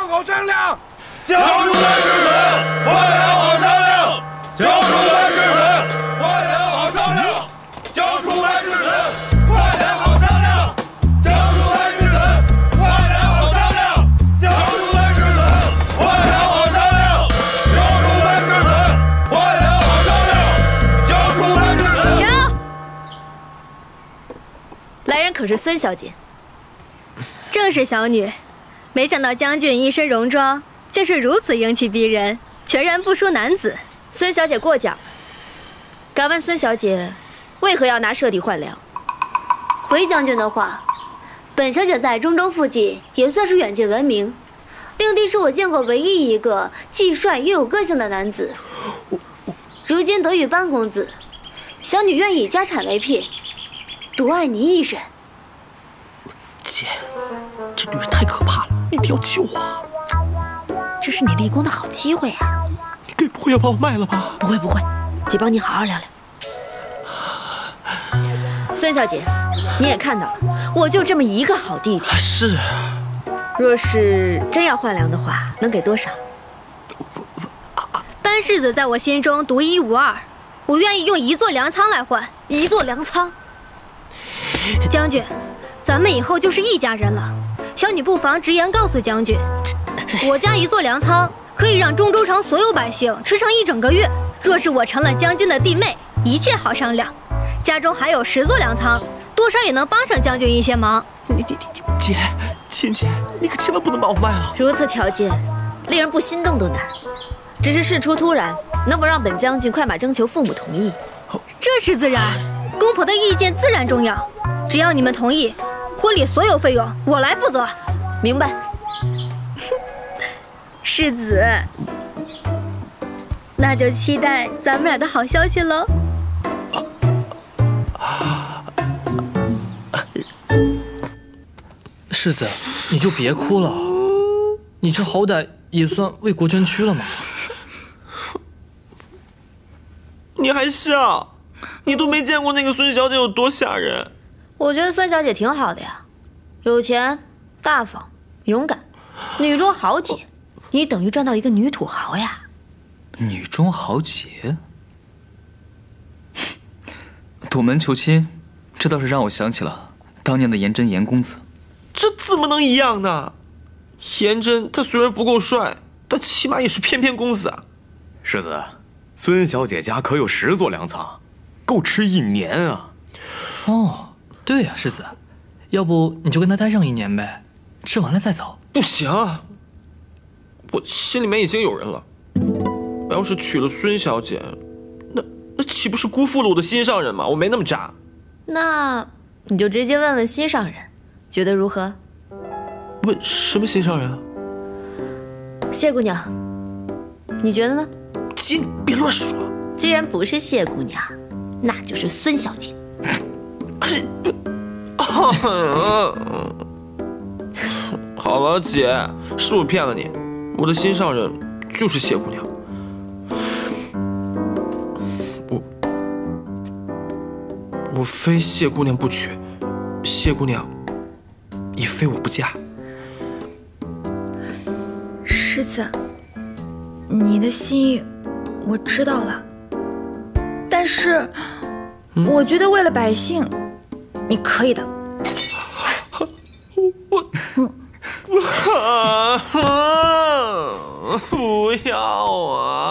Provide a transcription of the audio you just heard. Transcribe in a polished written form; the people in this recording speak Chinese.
良好商量。交出来是子，换良好商量。交出来是子，换良好商量。交出来是子，换良好商量。交出来是子，换良好商量。交出来是子，换良好商量。交出来是子，换良好商量。交出来是子。停！来人可是孙小姐。正是小女，没想到将军一身戎装，竟是如此英气逼人，全然不输男子。孙小姐过奖了。敢问孙小姐，为何要拿舍弟换粮？回将军的话，本小姐在中州附近也算是远近闻名。定帝是我见过唯一一个既帅又有个性的男子。如今得遇班公子，小女愿以家产为聘，独爱您一人。姐，这女人太可怕了，你一定要救我！这是你立功的好机会啊！你该不会要把我卖了吧？不会不会，姐帮你好好聊聊。孙小姐，你也看到了，我就这么一个好弟弟。是。若是真要换粮的话，能给多少？班世子在我心中独一无二，我愿意用1座粮仓来换。1座粮仓？将军，咱们以后就是一家人了。小女不妨直言告诉将军，我家1座粮仓可以让中州城所有百姓吃上1整个月。若是我成了将军的弟妹，一切好商量。家中还有10座粮仓，多少也能帮上将军一些忙。姐，亲姐，你可千万不能把我卖了。如此条件，令人不心动都难。只是事出突然，能否让本将军快马征求父母同意？这是自然，公婆的意见自然重要。只要你们同意，婚礼所有费用我来负责。明白。世子，那就期待咱们俩的好消息喽。世子，你就别哭了，你这好歹也算为国捐躯了嘛。你还笑？你都没见过那个孙小姐有多吓人。我觉得孙小姐挺好的呀，有钱、大方、勇敢，女中豪杰。你等于赚到一个女土豪呀。女中豪杰？躲门求亲，这倒是让我想起了当年的颜真颜公子。这怎么能一样呢？颜真他虽然不够帅，但起码也是翩翩公子啊。世子，孙小姐家可有10座粮仓，够吃1年啊。哦，对呀，世子，要不你就跟他待上1年呗，吃完了再走。不行，我心里面已经有人了。要是娶了孙小姐，那岂不是辜负了我的心上人吗？我没那么渣。那你就直接问问心上人，觉得如何？问什么心上人啊？谢姑娘，你觉得呢？姐，你别乱说。既然不是谢姑娘，那就是孙小姐。好了，姐，是我骗了你，我的心上人就是谢姑娘。我非谢姑娘不娶，谢姑娘也非我不嫁。世子，你的心意我知道了，但是我觉得为了百姓，你可以的。不要啊！